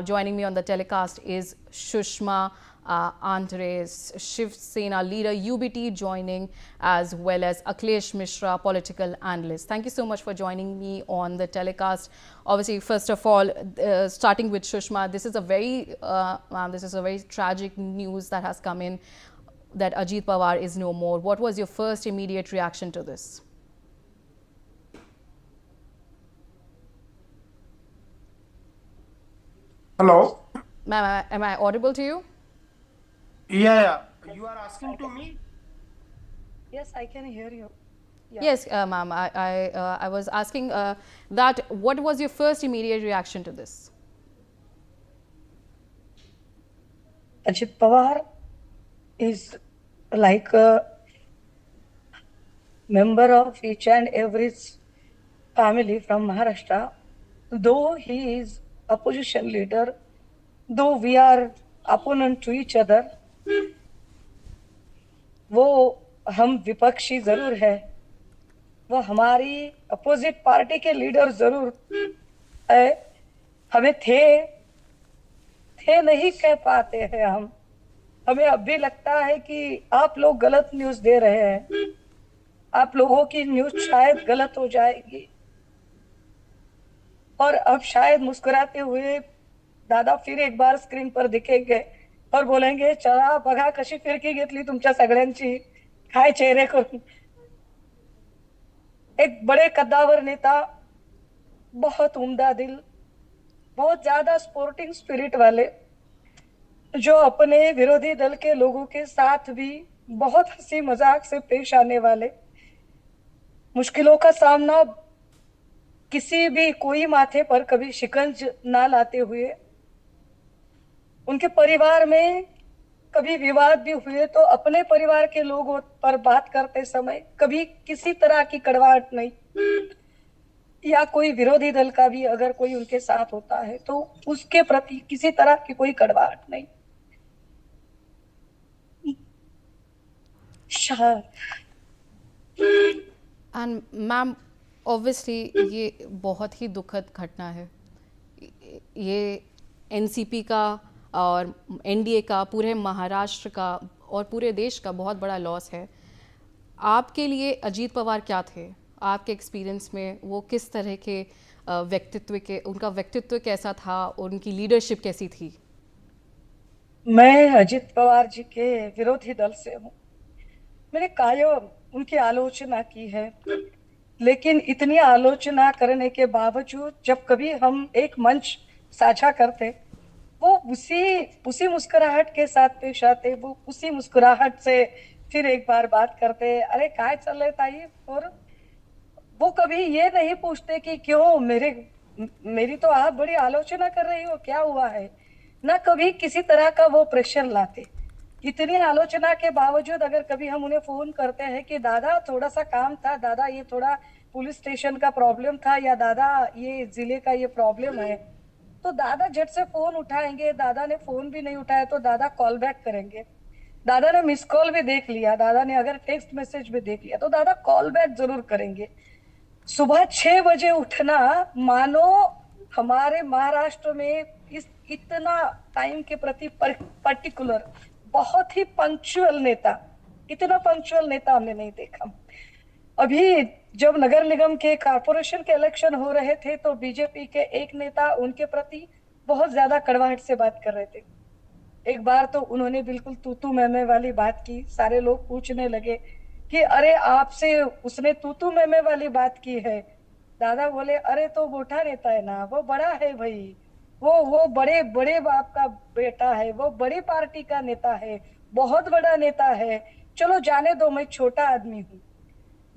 Joining me on the telecast is Shushma Andres, Shiv Sena leader, UBT joining, as well as Akhilesh Mishra, political analyst. Thank you so much for joining me on the telecast. Obviously, first of all, starting with Shushma, this is a very tragic news that has come in, that Ajit Pawar is no more. What was your first immediate reaction to this? Hello. Ma'am, am I audible to you? Yeah. You are asking to me? Yes, I can hear you. Yeah. Yes, ma'am. I was asking that what was your first immediate reaction to this? Ajit Pawar is like a member of each and every family from Maharashtra. Though he is opposition leader, though we are opponent to each other, वो हम विपक्षी जरूर है, वो हमारी opposite party के leader जरूर है, हमें थे नहीं कह पाते हैं हम। हमें अब भी लगता है कि आप लोग गलत न्यूज दे रहे हैं, आप लोगों की न्यूज शायद गलत हो जाएगी। और अब शायद मुस्कुराते हुए दादा फिर एक बार स्क्रीन पर दिखेंगे और बोलेंगे, चला बघा कशी फिरकी घेतली तुमच्या सगळ्यांची, काय चेहरे करून। एक बड़े कद्दावर नेता, बहुत उम्दा दिल, बहुत ज्यादा स्पोर्टिंग स्पिरिट वाले, जो अपने विरोधी दल के लोगों के साथ भी बहुत हंसी मजाक से पेश आने वाले, मुश्किलों का सामना किसी भी कोई माथे पर कभी शिकंज ना लाते हुए, उनके परिवार में कभी विवाद भी हुए तो अपने परिवार के लोगों पर बात करते समय कभी किसी तरह की कड़वाहट नहीं, या कोई विरोधी दल का भी अगर कोई उनके साथ होता है तो उसके प्रति किसी तरह की कोई कड़वाहट नहीं। एंड मैम, ऑब्वियसली ये बहुत ही दुखद घटना है। ये एनसीपी का और एनडीए का, पूरे महाराष्ट्र का और पूरे देश का बहुत बड़ा लॉस है। आपके लिए अजीत पवार क्या थे? आपके एक्सपीरियंस में वो किस तरह के उनका व्यक्तित्व कैसा था और उनकी लीडरशिप कैसी थी? मैं अजित पवार जी के विरोधी दल से हूँ। मैंने कायम उनकी आलोचना की है, लेकिन इतनी आलोचना करने के बावजूद जब कभी हम एक मंच साझा करते, वो उसी मुस्कुराहट के साथ पेश आते, वो उसी मुस्कुराहट से फिर एक बार बात करते, अरे काय चल रहा है ताई। और वो कभी ये नहीं पूछते कि क्यों मेरी तो आप बड़ी आलोचना कर रही हो, क्या हुआ है। ना कभी किसी तरह का वो प्रेशर लाते। इतनी आलोचना के बावजूद अगर कभी हम उन्हें फोन करते हैं कि दादा थोड़ा सा काम था, दादा ये थोड़ा पुलिस स्टेशन का प्रॉब्लम था, या दादा ये जिले का ये प्रॉब्लम है, तो दादा झट से फोन उठाएंगे। दादा ने फोन भी नहीं उठाया तो दादा कॉल बैक करेंगे। दादा ने मिस कॉल भी देख लिया, दादा ने अगर टेक्स्ट मैसेज भी देख लिया तो दादा कॉल बैक जरूर करेंगे। सुबह 6 बजे उठना मानो हमारे महाराष्ट्र में इतना टाइम के प्रति पर्टिकुलर, बहुत ही पंक्चुअल नेता, इतना पंक्चुअल नेता हमने नहीं देखा। अभी जब नगर निगम के कारपोरेशन के इलेक्शन हो रहे थे तो बीजेपी के एक नेता उनके प्रति बहुत ज्यादा कड़वाहट से बात कर रहे थे। एक बार तो उन्होंने बिल्कुल तू मैं वाली बात की। सारे लोग पूछने लगे कि अरे आपसे उसने तू मैं वाली बात की है। दादा बोले, अरे तो मोटा नेता है ना, वो बड़ा है भाई, वो बड़े बड़े बाप का बेटा है, वो बड़ी पार्टी का नेता है, बहुत बड़ा नेता है, चलो जाने दो, मैं छोटा आदमी हूँ।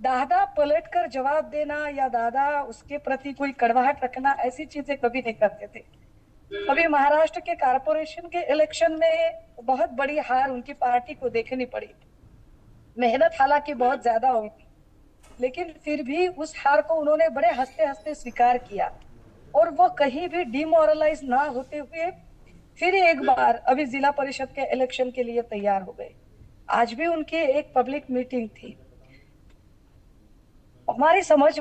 दादा पलट कर जवाब देना या दादा उसके प्रति कोई कड़वाहट रखना, ऐसी चीजें कभी नहीं करते थे। अभी महाराष्ट्र के कारपोरेशन के इलेक्शन में बहुत बड़ी हार उनकी पार्टी को देखनी पड़ी। मेहनत हालांकि बहुत ज्यादा हुई थी, लेकिन फिर भी उस हार को उन्होंने बड़े हंसते हंसते स्वीकार किया और वो कहीं भी डिमोरलाइज ना होते हुए फिर एक बार अभी जिला परिषद के इलेक्शन के लिए तैयार हो गए। आज भी उनकी एक पब्लिक मीटिंग थी। हमारी समझ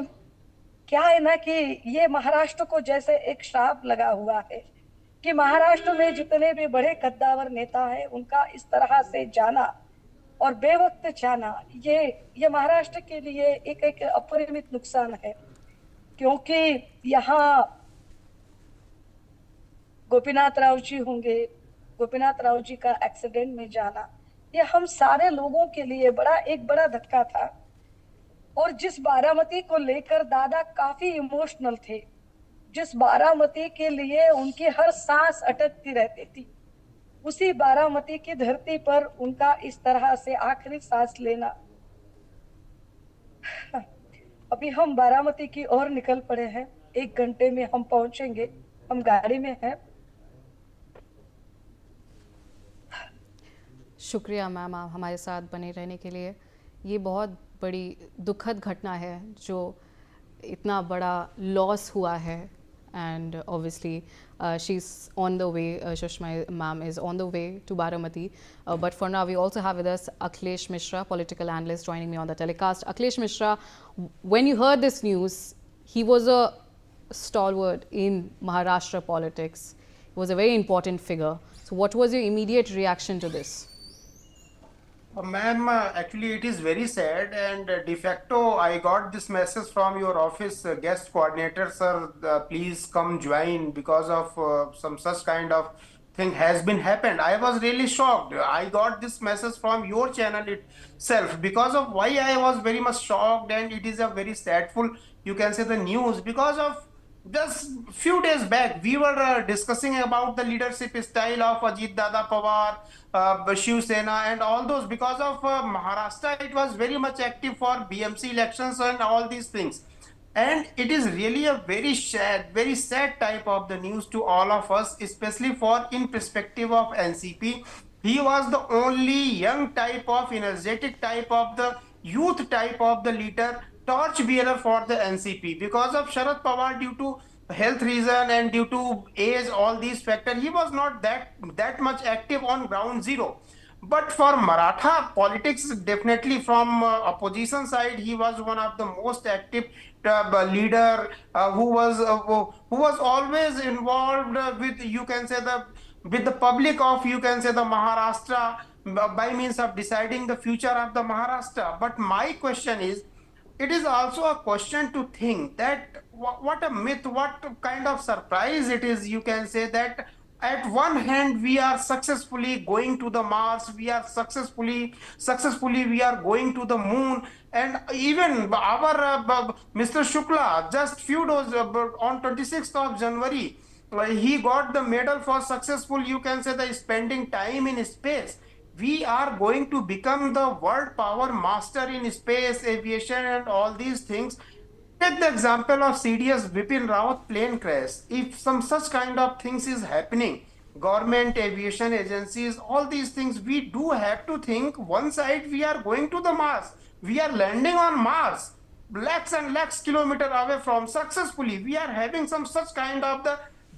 क्या है ना कि ये महाराष्ट्र को जैसे एक श्राप लगा हुआ है कि महाराष्ट्र में जितने भी बड़े कद्दावर नेता हैं उनका इस तरह से जाना और बेवक्त जाना, ये महाराष्ट्र के लिए एक अपरिमित नुकसान है। क्योंकि यहाँ गोपीनाथ राव जी होंगे, गोपीनाथ राव जी का एक्सीडेंट में जाना, ये हम सारे लोगों के लिए एक बड़ा धक्का था। और जिस बारामती को लेकर दादा काफी इमोशनल थे, जिस बारामती के लिए उनकी हर सांस अटकती रहती थी, उसी बारामती की धरती पर उनका इस तरह से आखिरी सांस लेना। अभी हम बारामती की ओर निकल पड़े हैं, 1 घंटे में हम पहुंचेंगे, हम गाड़ी में हैं। शुक्रिया मैम, आप हमारे साथ बने रहने के लिए। ये बहुत बड़ी दुखद घटना है जो इतना बड़ा लॉस हुआ है, and obviously she's on the way, Sushma ma'am is on the way to Baramati, but for now we also have with us Akhilesh Mishra, political analyst, joining me on the telecast. Akhilesh Mishra, when you heard this news, he was a stalwart in Maharashtra politics, he was a very important figure, so what was your immediate reaction to this? Ma'am, actually it is very sad, and de facto I got this message from your office guest coordinator, sir, please come join because of some such kind of thing has been happened. I was really shocked. I got this message from your channel itself. Because of why I was very much shocked, and it is a very sadful, you can say, the news, because of just few days back, we were discussing about the leadership style of Ajit Dada Pawar, Shiv Sena, and all those. Because of Maharashtra, it was very much active for BMC elections and all these things. And it is really a very sad type of the news to all of us, especially for in perspective of NCP. He was the only young type of energetic type of the youth type of the leader, torch bearer for the NCP. Because of Sharad Pawar, due to health reason and due to age, all these factors, he was not that much active on ground zero. But for Maratha politics, definitely from opposition side, he was one of the most active leader who was always involved with, you can say, the public of, you can say, the Maharashtra, by means of deciding the future of the Maharashtra. But my question is, it is also a question to think that what a myth, what kind of surprise it is, you can say, that at one hand we are successfully going to the Mars, we are successfully we are going to the moon, and even our Mr. Shukla just few days on 26th of January, he got the medal for successful, you can say, the spending time in space. We are going to become the world power master in space, aviation, and all these things. Take the example of CDS Vipin Rawat plane crash. If some such kind of things is happening, government, aviation agencies, all these things, we do have to think. One side, we are going to the Mars. We are landing on Mars, lakhs and lakhs kilometer away from successfully. We are having some such kind of the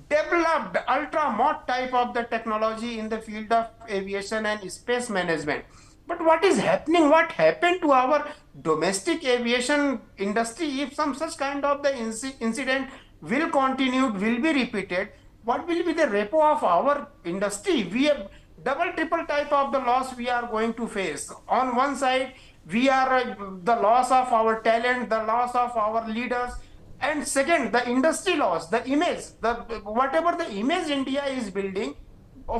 developed ultra mod type of the technology in the field of aviation and space management. But what is happening? What happened to our domestic aviation industry? If some such kind of the incident will continue, will be repeated, what will be the repo of our industry? We have double, triple type of the loss we are going to face. On one side, we are the loss of our talent, the loss of our leaders, and second, the industry loss, the image, the whatever the image India is building,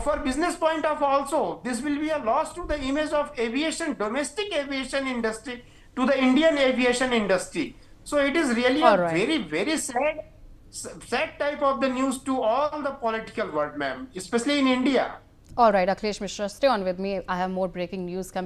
for business point of also, this will be a loss to the image of aviation, domestic aviation industry, to the Indian aviation industry. So it is really All a right. very, very sad type of the news to all the political world, ma'am, especially in India. All right, Akhilesh Mishra, stay on with me. I have more breaking news coming.